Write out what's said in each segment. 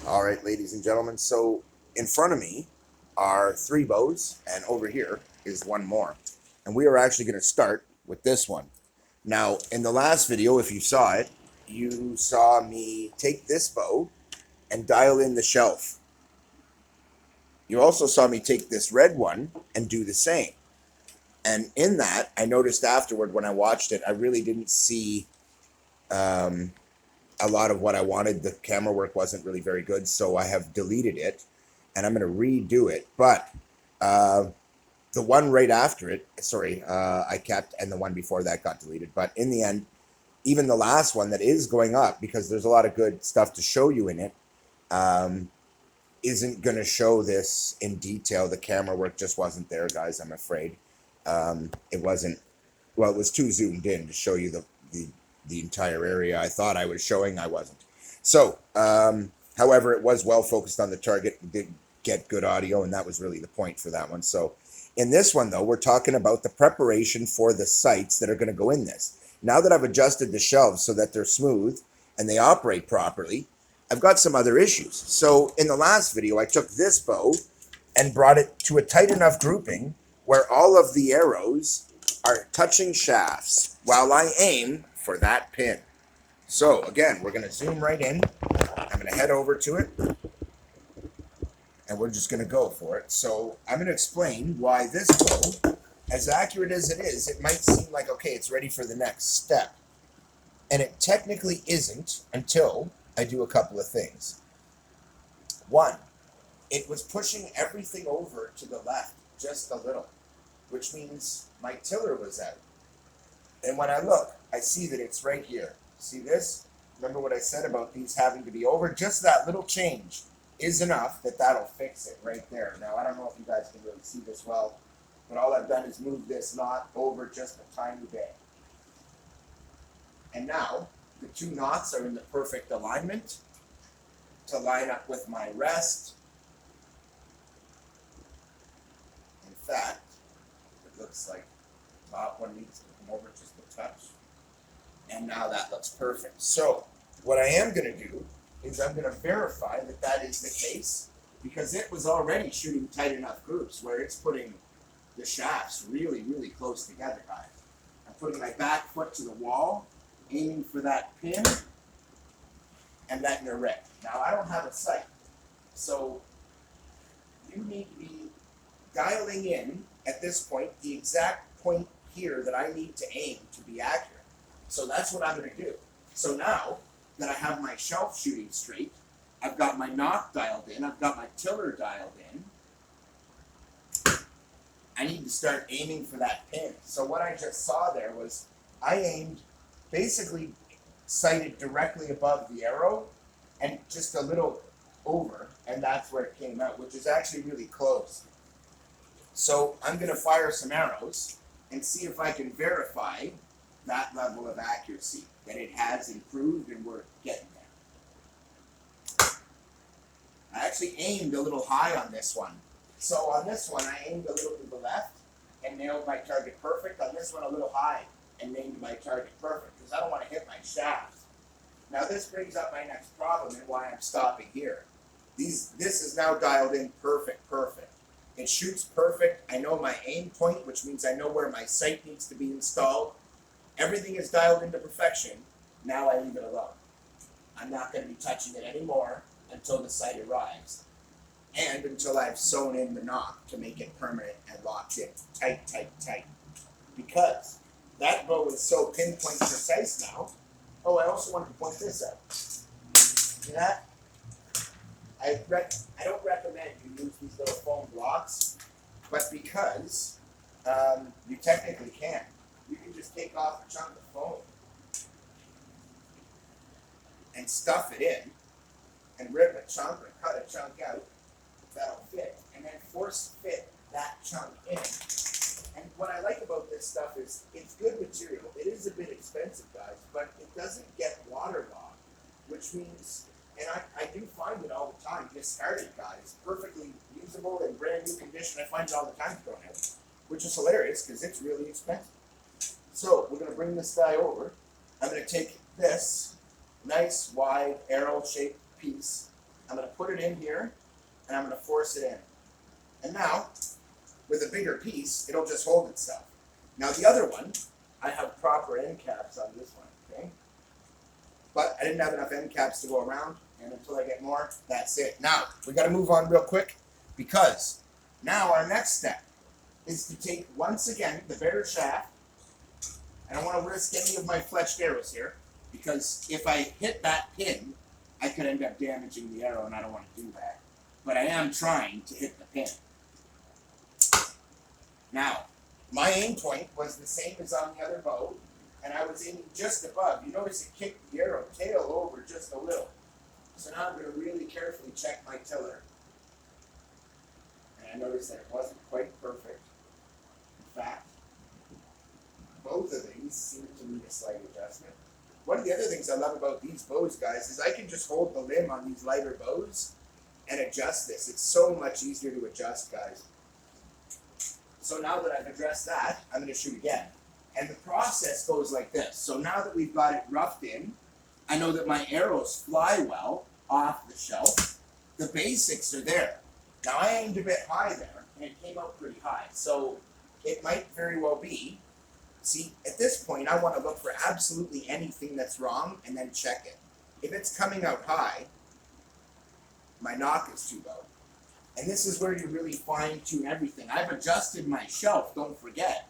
All right, ladies and gentlemen. So in front of me are three bows, and over here is one more. And we are actually going to start with this one. Now, in the last video, if you saw it, you saw me take this bow and dial in the shelf. You also saw me take this red one and do the same. And in that, I noticed afterward when I watched it, I really didn't see um, a lot of what I wanted. The camera work wasn't really very good, so I have deleted it and I'm going to redo it. But uh, the one right after it, sorry, I kept, and the one before that got deleted. But in the end, even the last one that is going up, because there's a lot of good stuff to show you in it, um, isn't going to show this in detail. The camera work just wasn't there, guys, I'm afraid. It wasn't, well, it was too zoomed in to show you the entire area I thought I was showing. I wasn't. So, however, it was well focused on the target, did get good audio, and that was really the point for that one. So in this one, though, we're talking about the preparation for the sights that are going to go in this. Now that I've adjusted the shelves so that they're smooth and they operate properly, I've got some other issues. So in the last video, I took this bow and brought it to a tight enough grouping where all of the arrows are touching shafts while I aim for that pin. So again, we're going to zoom right in. I'm going to head over to it and we're just going to go for it. So I'm going to explain why this bow, as accurate as it is, it might seem like, okay, it's ready for the next step. And it technically isn't until I do a couple of things. One, it was pushing everything over to the left just a little, which means my tiller was out. And when I look, I see that it's right here. See this? Remember what I said about these having to be over? Just that little change is enough that that'll fix it right there. Now, I don't know if you guys can really see this well, but all I've done is move this knot over just a tiny bit. And now, the two knots are in the perfect alignment to line up with my rest. In fact, it looks like the top one needs to come over just a touch. And now that looks perfect. So what I am going to do is I'm going to verify that that is the case, because it was already shooting tight enough groups where it's putting the shafts really, really close together, guys. I'm putting my back foot to the wall, aiming for that pin, and letting her rip. Now, I don't have a sight, so you need to be dialing in at this point the exact point here that I need to aim to be accurate. So that's what I'm going to do. So now that I have my shelf shooting straight, I've got my knock dialed in, I've got my tiller dialed in, I need to start aiming for that pin. So what I just saw there was I aimed basically sighted directly above the arrow and just a little over, and that's where it came out, which is actually really close. So I'm going to fire some arrows and see if I can verify that level of accuracy, that it has improved and we're getting there. I actually aimed a little high on this one. So on this one, I aimed a little to the left and nailed my target perfect. On this one, a little high and nailed my target perfect, because I don't want to hit my shaft. Now this brings up my next problem and why I'm stopping here. This is now dialed in perfect. It shoots perfect. I know my aim point, which means I know where my sight needs to be installed. Everything is dialed into perfection. Now I leave it alone. I'm not going to be touching it anymore until the sight arrives, and until I've sewn in the knot to make it permanent and locked in tight. Because that bow is so pinpoint precise now. Oh, I also wanted to point this out. See that? I don't recommend you use these little foam blocks, but because you technically can. You can just take off a chunk of foam and stuff it in and rip a chunk or cut a chunk out that'll fit, and then force fit that chunk in. And what I like about this stuff is it's good material. It is a bit expensive, guys, but it doesn't get waterlogged, which means, and I do find it all the time, discarded, guys, perfectly usable in brand new condition. I find it all the time thrown out, which is hilarious because it's really expensive. So we're going to bring this guy over. I'm going to take this nice wide arrow shaped piece I'm going to put it in here, and I'm going to force it in. And now, with a bigger piece, it'll just hold itself. Now the other one, I have proper end caps on this one, okay? But I didn't have enough end caps to go around, and until I get more, that's it. Now, we got to move on real quick, because now our next step is to take, once again, the bare shaft. I don't want to risk any of my fletched arrows here, because if I hit that pin, I could end up damaging the arrow, and I don't want to do that. But I am trying to hit the pin. Now, my aim point was the same as on the other bow, and I was aiming just above. You notice it kicked the arrow tail over just a little. So now I'm going to really carefully check my tiller. And I noticed that it wasn't quite perfect. In fact, both of these seem to need a slight adjustment. One of the other things I love about these bows, guys, is I can just hold the limb on these lighter bows and adjust this. It's so much easier to adjust, guys. So now that I've addressed that, I'm going to shoot again. And the process goes like this. So now that we've got it roughed in, I know that my arrows fly well off the shelf. The basics are there. Now I aimed a bit high there, and it came out pretty high. So it might very well be, see, at this point I want to look for absolutely anything that's wrong and then check it. If it's coming out high, my knock is too low. And this is where you really fine tune everything. I've adjusted my shelf, don't forget.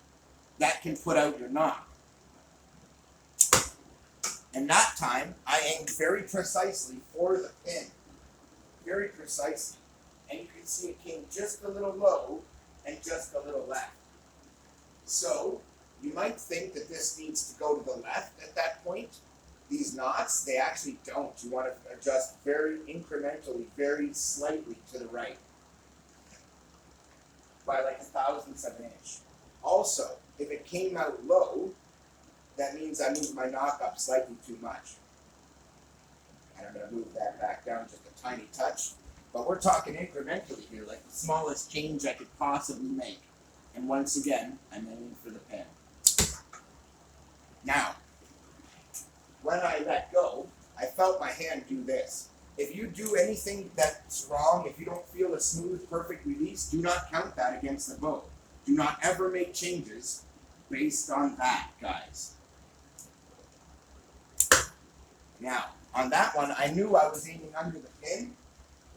That can put out your knock. And that time, I aimed very precisely for the pin. Very precisely. And you can see it came just a little low and just a little left. So, you might think that this needs to go to the left at that point. These knots, they actually don't. You want to adjust very incrementally, very slightly to the right. By like 1/1000th of an inch. Also, if it came out low, that means I moved my knock up slightly too much. And I'm going to move that back down just a tiny touch. But we're talking incrementally here, like the smallest change I could possibly make. And once again, I'm aiming for the pin. Now, when I let go, I felt my hand do this. If you do anything that's wrong, if you don't feel a smooth, perfect release, do not count that against the bow. Do not ever make changes based on that, guys. Now, on that one, I knew I was aiming under the pin,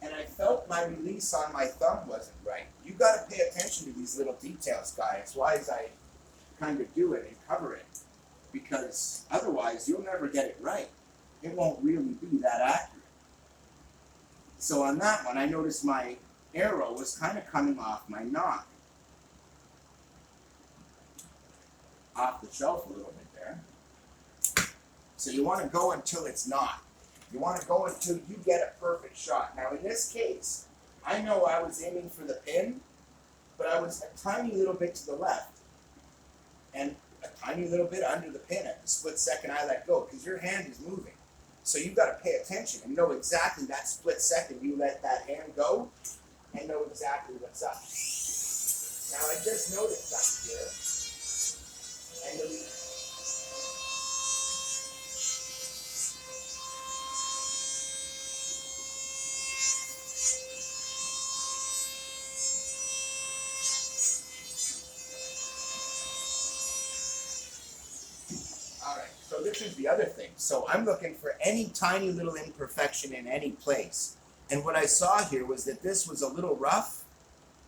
and I felt my release on my thumb wasn't right. You got to pay attention to these little details, guys. Why is I kind of do it and cover it? Because otherwise, you'll never get it right. It won't really be that accurate. So on that one, I noticed my arrow was kind of coming off my knock. Off the shelf a little bit there. So you want to go until it's not. You want to go until you get a perfect shot. Now in this case, I know I was aiming for the pin, but I was a tiny little bit to the left. And a tiny little bit under the pin at the split second I let go, because your hand is moving. So you've got to pay attention and know exactly that split second you let that hand go and know exactly what's up. Now I just noticed up here, and alright, so this is the other thing. So I'm looking for any tiny little imperfection in any place. And what I saw here was that this was a little rough,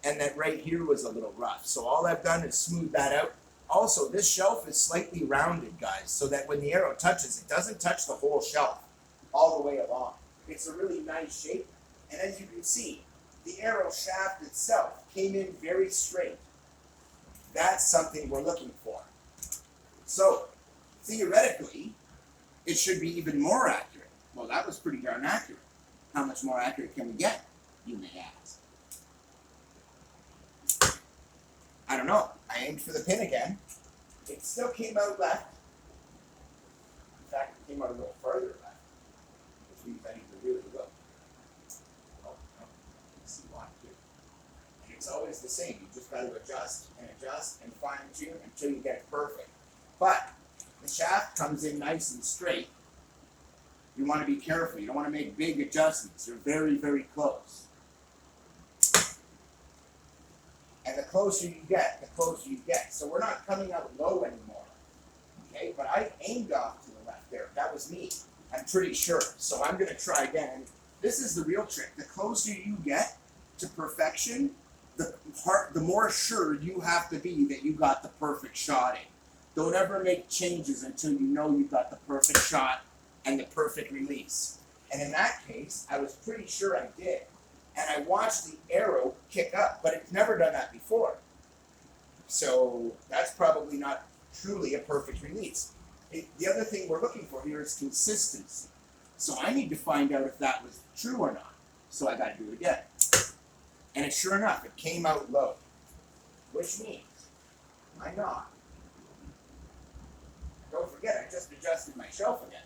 and that right here was a little rough. So all I've done is smooth that out. Also, this shelf is slightly rounded, guys, so that when the arrow touches, it doesn't touch the whole shelf all the way along. It's a really nice shape. And as you can see, the arrow shaft itself came in very straight. That's something we're looking for. So, theoretically, it should be even more accurate. Well, that was pretty darn accurate. How much more accurate can we get, you may ask? I don't know. I aimed for the pin again. It still came out left. In fact, it came out a little further left, which means I need to really look. Oh, no. See why here. And it's always the same. You just got to adjust and fine tune until you get it perfect. But the shaft comes in nice and straight. You want to be careful. You don't want to make big adjustments. You're very, very close. And the closer you get, the closer you get. So we're not coming out low anymore. Okay, but I aimed off to the left there. That was me. I'm pretty sure. So I'm going to try again. And this is the real trick. The closer you get to perfection, the more sure you have to be that you got the perfect shot in. Don't ever make changes until you know you've got the perfect shot and the perfect release. And in that case, I was pretty sure I did. And I watched the arrow kick up, but it's never done that before. So that's probably not truly a perfect release. The other thing we're looking for here is consistency. So I need to find out if that was true or not. So I got to do it again. And sure enough, it came out low, which means my knock. Don't forget, I just adjusted my shelf again,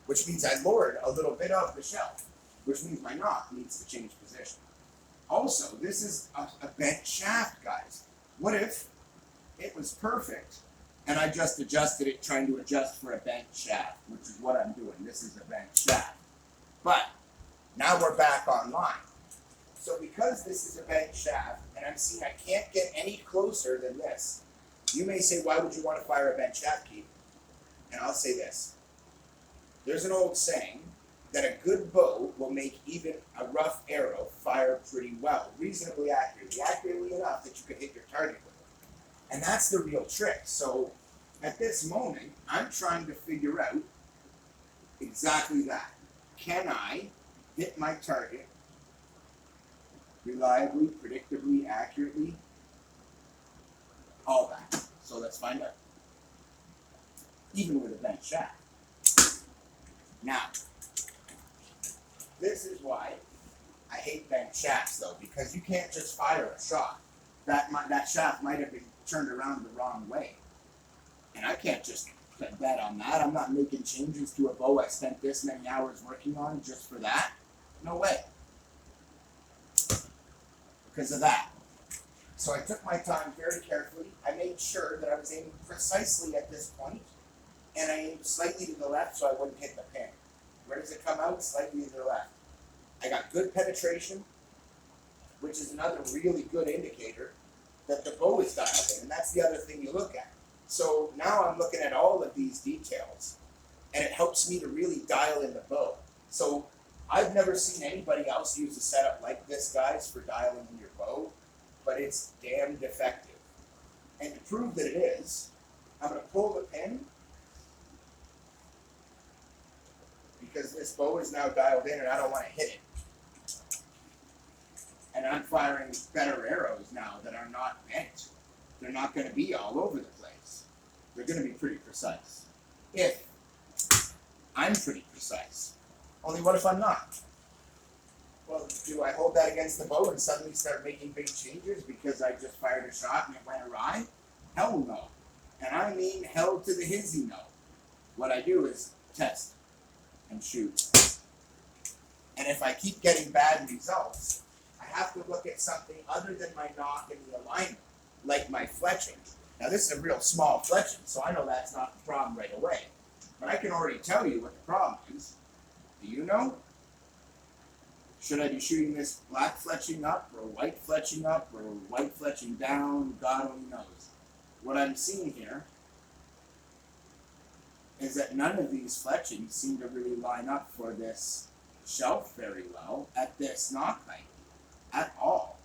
which means I lowered a little bit of the shelf, which means my knock needs to change position. Also, this is a bent shaft, guys. What if it was perfect and I just adjusted it trying to adjust for a bent shaft, which is what I'm doing. This is a bent shaft. But now we're back online. So because this is a bent shaft and I'm seeing I can't get any closer than this, you may say, why would you want to fire a bent shaft, Keith? And I'll say this. There's an old saying that a good bow will make even a rough arrow fire pretty well, reasonably accurately enough that you can hit your target with it. And that's the real trick. So at this moment, I'm trying to figure out exactly that. Can I hit my target reliably, predictably, accurately? All that. So let's find out. Even with a bent shaft. Now, this is why I hate bent shafts, though, because you can't just fire a shot. That shaft might have been turned around the wrong way. And I can't just bet on that. I'm not making changes to a bow I spent this many hours working on just for that. No way. Because of that. So I took my time very carefully. I made sure that I was aiming precisely at this point. And I aimed slightly to the left so I wouldn't hit the pin. Where does it come out? Slightly to the left. I got good penetration, which is another really good indicator that the bow is dialed in. And that's the other thing you look at. So now I'm looking at all of these details, and it helps me to really dial in the bow. So I've never seen anybody else use a setup like this, guys, for dialing in your bow, but it's damned effective. And to prove that it is, I'm going to pull the pin, because this bow is now dialed in and I don't want to hit it. And I'm firing better arrows now that are not bent. They're not going to be all over the place. They're going to be pretty precise. If I'm pretty precise. Only what if I'm not? Well, do I hold that against the bow and suddenly start making big changes because I just fired a shot and it went awry? Hell no. And I mean hell to the hizzy no. What I do is test and shoot. And if I keep getting bad results, I have to look at something other than my knock and the alignment, like my fletching. Now this is a real small fletching, so I know that's not the problem right away. But I can already tell you what the problem is. Do you know? Should I be shooting this black fletching up, or white fletching up, or white fletching down? God only knows. What I'm seeing here is that none of these fletchings seem to really line up for this shelf very well at this knock height at all.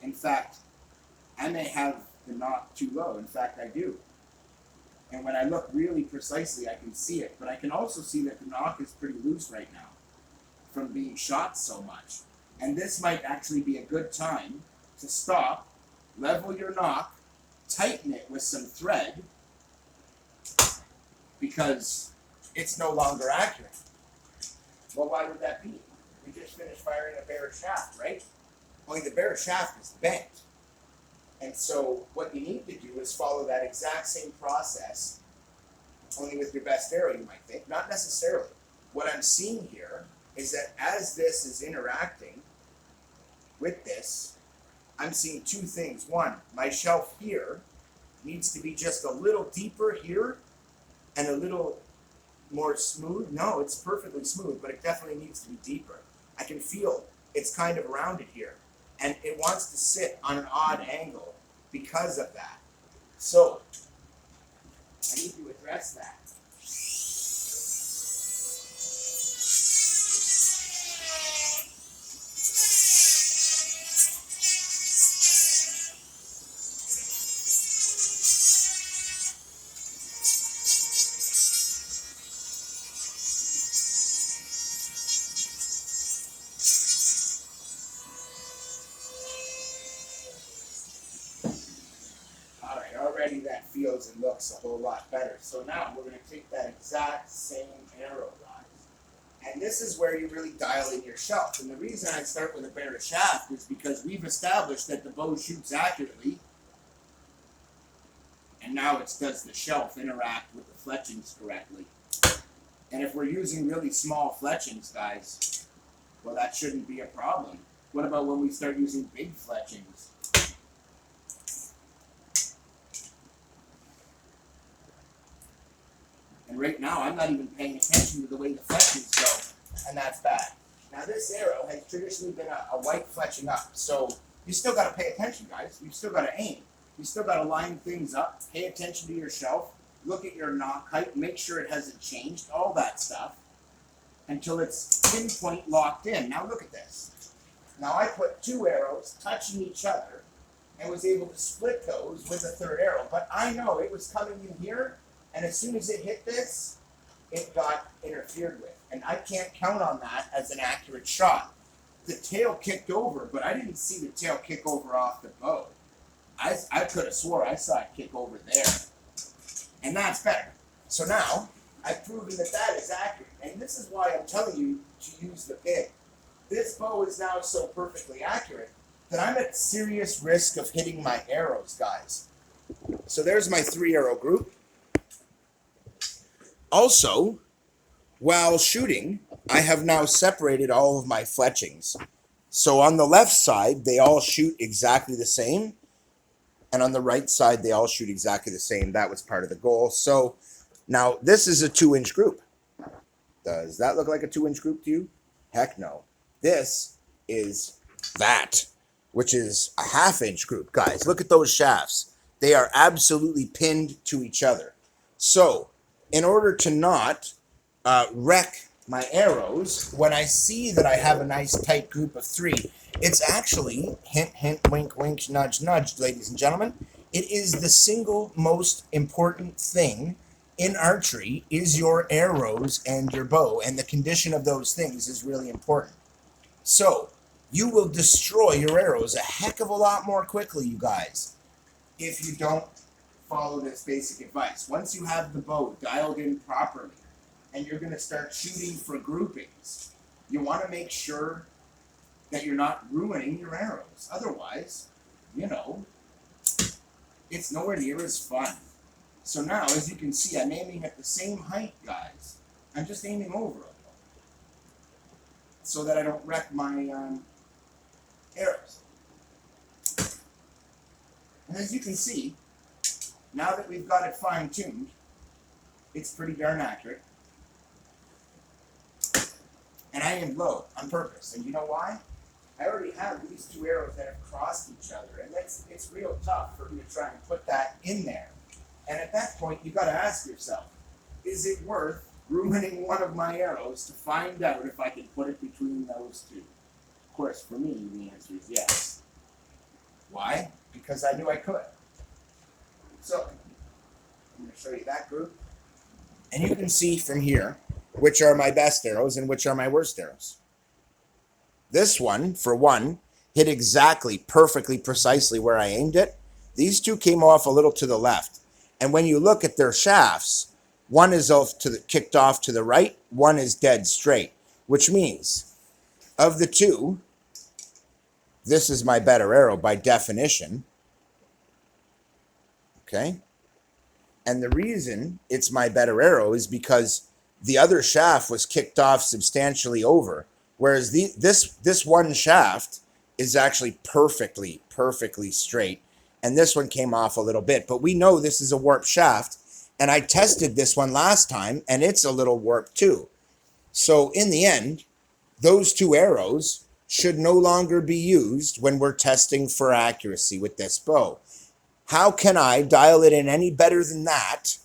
In fact, I may have the knock too low. In fact, I do. And when I look really precisely, I can see it. But I can also see that the knock is pretty loose right now from being shot so much. And this might actually be a good time to stop, level your knock, tighten it with some thread, because it's no longer accurate. Well, why would that be? We just finished firing a bare shaft, right? Only the bare shaft is bent. And so what you need to do is follow that exact same process, only with your best arrow, you might think. Not necessarily. What I'm seeing here is that as this is interacting with this, I'm seeing two things. One, my shelf here needs to be just a little deeper here and a little more smooth? No, it's perfectly smooth, but it definitely needs to be deeper. I can feel it's kind of rounded here, and it wants to sit on an odd angle because of that. So I need to address that. All right, already that feels and looks a whole lot better. So now we're going to take that exact same arrow, guys. And this is where you really dial in your shelf. And the reason I start with a bare shaft is because we've established that the bow shoots accurately. And now it does the shelf interact with the fletchings correctly. And if we're using really small fletchings, guys, well, that shouldn't be a problem. What about when we start using big fletchings? And right now, I'm not even paying attention to the way the fletchings go, and that's bad. Now, this arrow has traditionally been a white fletching up, so you still got to pay attention, guys. You still got to aim. You still got to line things up, pay attention to your shelf, look at your knock height, make sure it hasn't changed, all that stuff, until it's pinpoint locked in. Now, look at this. Now, I put two arrows touching each other and was able to split those with a third arrow, but I know it was coming in here. And as soon as it hit this, it got interfered with. And I can't count on that as an accurate shot. The tail kicked over, but I didn't see the tail kick over off the bow. I could have swore I saw it kick over there. And that's better. So now, I've proven that that is accurate. And this is why I'm telling you to use the pig. This bow is now so perfectly accurate that I'm at serious risk of hitting my arrows, guys. So there's my 3-arrow group. Also, while shooting, I have now separated all of my fletchings. So on the left side, they all shoot exactly the same. And on the right side, they all shoot exactly the same. That was part of the goal. So now this is a 2-inch group. Does that look like a 2-inch group to you? Heck no. This is that, which is a 1/2-inch group. Guys, look at those shafts. They are absolutely pinned to each other. So in order to not wreck my arrows, when I see that I have a nice tight group of 3, it's actually, hint, hint, wink, wink, nudge, nudge, ladies and gentlemen, it is the single most important thing in archery is your arrows and your bow, and the condition of those things is really important. So, you will destroy your arrows a heck of a lot more quickly, you guys, if you don't follow this basic advice. Once you have the bow dialed in properly and you're going to start shooting for groupings, you want to make sure that you're not ruining your arrows. Otherwise, you know, it's nowhere near as fun. So now, as you can see, I'm aiming at the same height, guys. I'm just aiming over a little so that I don't wreck my arrows. And as you can see, now that we've got it fine-tuned, it's pretty darn accurate. And I aimed low on purpose. And you know why? I already have these 2 arrows that have crossed each other. And it's real tough for me to try and put that in there. And at that point, you've got to ask yourself, is it worth ruining one of my arrows to find out if I can put it between those 2? Of course, for me, the answer is yes. Why? Because I knew I could. So, I'm going to show you that group. And you can see from here which are my best arrows and which are my worst arrows. This one, for one, hit exactly, perfectly, precisely where I aimed it. These 2 came off a little to the left. And when you look at their shafts, one is kicked off to the right, one is dead straight, which means of the 2, this is my better arrow by definition. Okay? And the reason it's my better arrow is because the other shaft was kicked off substantially over, whereas this one shaft is actually perfectly straight, and this one came off a little bit. But we know this is a warped shaft, And I tested this one last time, and it's a little warped too. So in the end, those two arrows should no longer be used when we're testing for accuracy with this bow. How can I dial it in any better than that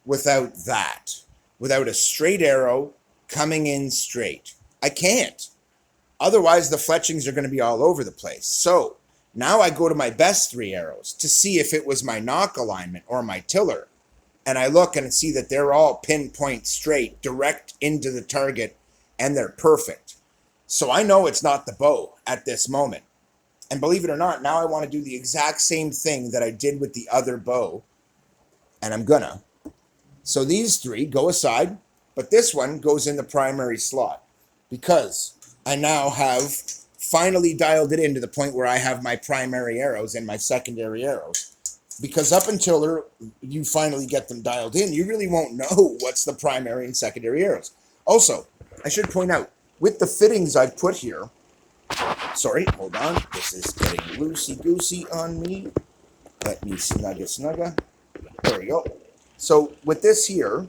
without that? Without a straight arrow coming in straight? I can't. Otherwise, the fletchings are going to be all over the place. So now I go to my best three arrows to see if it was my nock alignment or my tiller. And I look and see that they're all pinpoint straight, direct into the target, and they're perfect. So I know it's not the bow at this moment. And believe it or not, now I want to do the exact same thing that I did with the other bow. And I'm gonna. So these three go aside, but this one goes in the primary slot because I now have finally dialed it in to the point where I have my primary arrows and my secondary arrows. Because up until you finally get them dialed in, you really won't know what's the primary and secondary arrows. Also, I should point out, with the fittings I've put here, sorry, hold on, this is getting loosey-goosey on me. Let me snugga. There we go. So with this here,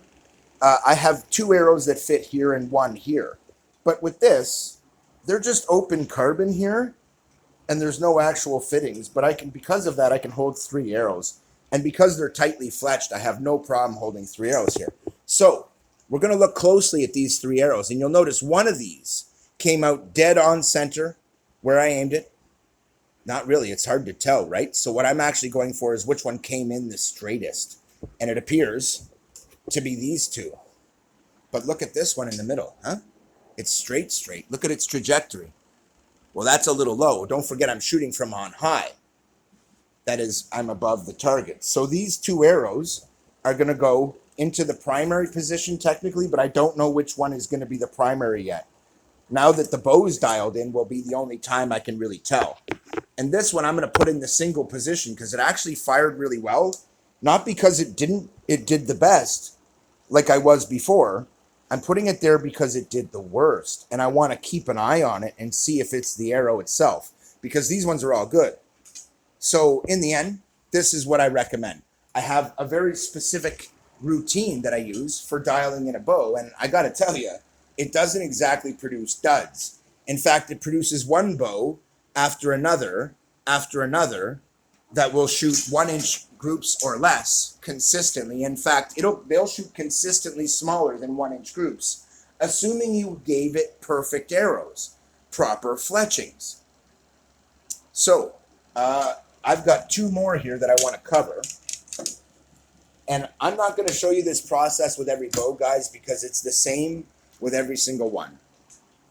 I have two arrows that fit here and one here. But with this, they're just open carbon here, and there's no actual fittings, but I can, because of that, I can hold three arrows. And because they're tightly fletched, I have no problem holding three arrows here. So we're going to look closely at these three arrows, and you'll notice one of these came out dead on center where I aimed it. Not really, it's hard to tell, right? So what I'm actually going for is which one came in the straightest. And it appears to be these two. But look at this one in the middle, huh? It's straight. Look at its trajectory. Well, that's a little low. Don't forget I'm shooting from on high. That is, I'm above the target. So these two arrows are going to go into the primary position technically, but I don't know which one is going to be the primary yet. Now that the bow's dialed in will be the only time I can really tell. And this one I'm going to put in the single position because it actually fired really well. Not because it did the best like I was before. I'm putting it there because it did the worst, and I want to keep an eye on it and see if it's the arrow itself, because these ones are all good. So in the end, this is what I recommend. I have a very specific routine that I use for dialing in a bow, and I got to tell you, it doesn't exactly produce duds. In fact, it produces one bow after another that will shoot 1-inch groups or less consistently. In fact, they'll shoot consistently smaller than 1-inch groups, assuming you gave it perfect arrows, proper fletchings. So I've got two more here that I want to cover. And I'm not going to show you this process with every bow, guys, because it's the same with every single one.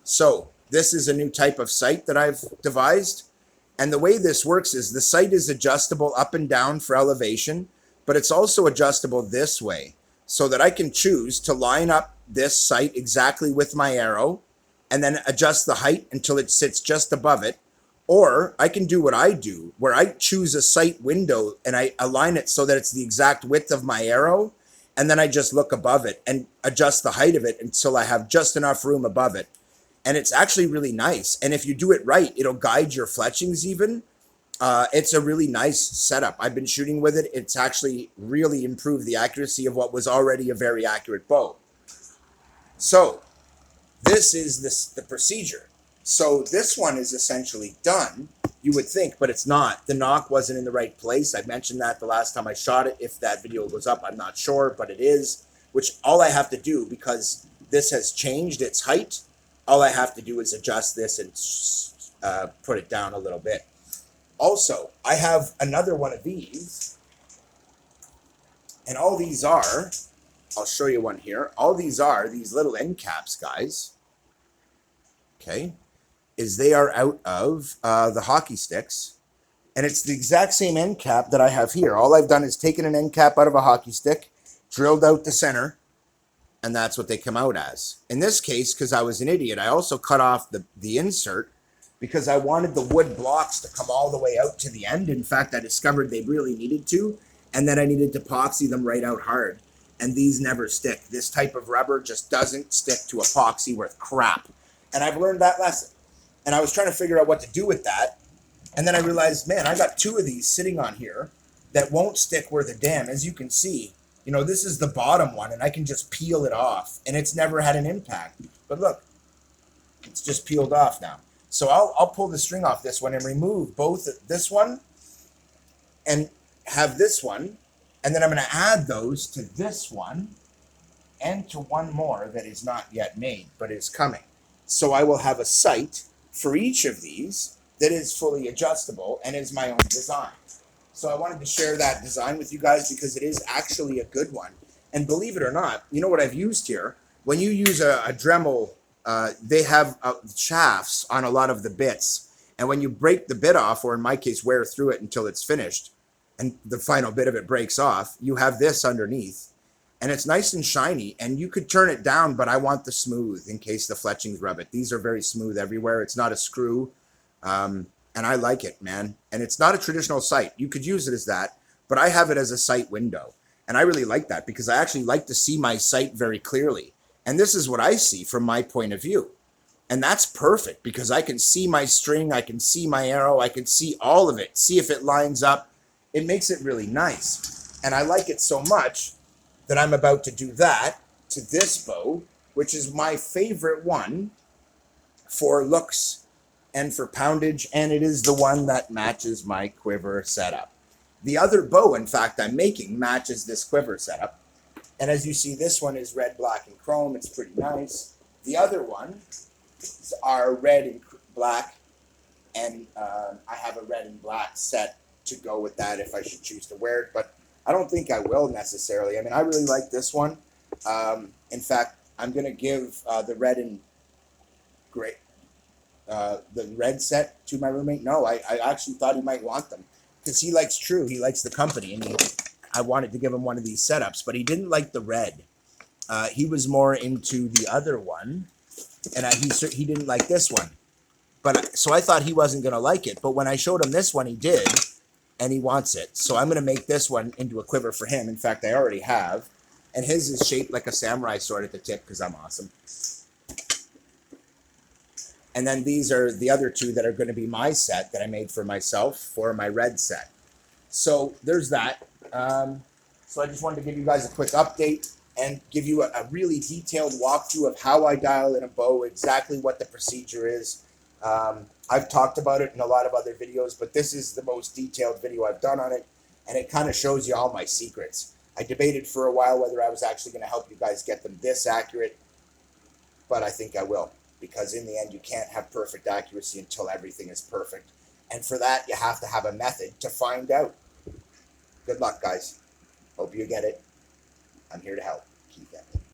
So this is a new type of sight that I've devised. And the way this works is the sight is adjustable up and down for elevation, but it's also adjustable this way so that I can choose to line up this sight exactly with my arrow and then adjust the height until it sits just above it. Or I can do what I do, where I choose a sight window and I align it so that it's the exact width of my arrow, and then I just look above it and adjust the height of it until I have just enough room above it. And it's actually really nice. And if you do it right, it'll guide your fletchings even. It's a really nice setup. I've been shooting with it. It's actually really improved the accuracy of what was already a very accurate bow. So this is the procedure. So this one is essentially done, you would think, but it's not. The nock wasn't in the right place. I mentioned that the last time I shot it. If that video goes up, I'm not sure, but it is, which all I have to do, because this has changed its height, all I have to do is adjust this and put it down a little bit. Also, I have another one of these, and all these are, I'll show you one here. All these are these little end caps, guys. Okay. They are out of the hockey sticks, and it's the exact same end cap that I have here. All I've done is taken an end cap out of a hockey stick, drilled out the center, and that's what they come out as. In this case, because I was an idiot, I also cut off the insert because I wanted the wood blocks to come all the way out to the end. In fact, I discovered they really needed to, and then I needed to epoxy them right out hard, and these never stick. This type of rubber just doesn't stick to epoxy worth crap, and I've learned that lesson. And I was trying to figure out what to do with that. And then I realized, man, I got two of these sitting on here. that won't stick where the dam, as you can see, this is the bottom one, and I can just peel it off, and it's never had an impact. But look, it's just peeled off now. So I'll pull the string off this one and remove both this one and have this one, and then I'm going to add those to this one and to one more that is not yet made, but is coming. So I will have a sight for each of these that is fully adjustable and is my own design. So I wanted to share that design with you guys because it is actually a good one. And believe it or not, you know what I've used here? When you use a Dremel, they have shafts on a lot of the bits. And when you break the bit off, or in my case, wear through it until it's finished, and the final bit of it breaks off, you have this underneath. And it's nice and shiny, and you could turn it down, but I want the smooth in case the fletchings rub it. These are very smooth everywhere. It's not a screw, and I like it, man. And it's not a traditional sight. You could use it as that, but I have it as a sight window. And I really like that because I actually like to see my sight very clearly. And this is what I see from my point of view. And that's perfect because I can see my string, I can see my arrow, I can see all of it, see if it lines up. It makes it really nice. And I like it so much that I'm about to do that to this bow, which is my favorite one for looks and for poundage, and it is the one that matches my quiver setup. The other bow, in fact, I'm making matches this quiver setup. And as you see, this one is red, black, and chrome. It's pretty nice. The other ones are red and black, and I have a red and black set to go with that if I should choose to wear it, but I don't think I will necessarily. I mean, I really like this one. In fact, I'm going to give the red and gray, the red set to my roommate. No, I actually thought he might want them because he likes True. He likes the company, and I wanted to give him one of these setups, but he didn't like the red. He was more into the other one, and he didn't like this one. But so I thought he wasn't going to like it, but when I showed him this one, he did. And he wants it. So I'm going to make this one into a quiver for him. In fact, I already have. And his is shaped like a samurai sword at the tip because I'm awesome. And then these are the other two that are going to be my set that I made for myself for my red set. So there's that. So I just wanted to give you guys a quick update and give you a really detailed walkthrough of how I dial in a bow, exactly what the procedure is. I've talked about it in a lot of other videos, but this is the most detailed video I've done on it, and it kind of shows you all my secrets. I debated for a while whether I was actually going to help you guys get them this accurate, but I think I will, because in the end, you can't have perfect accuracy until everything is perfect. And for that, you have to have a method to find out. Good luck, guys. Hope you get it. I'm here to help.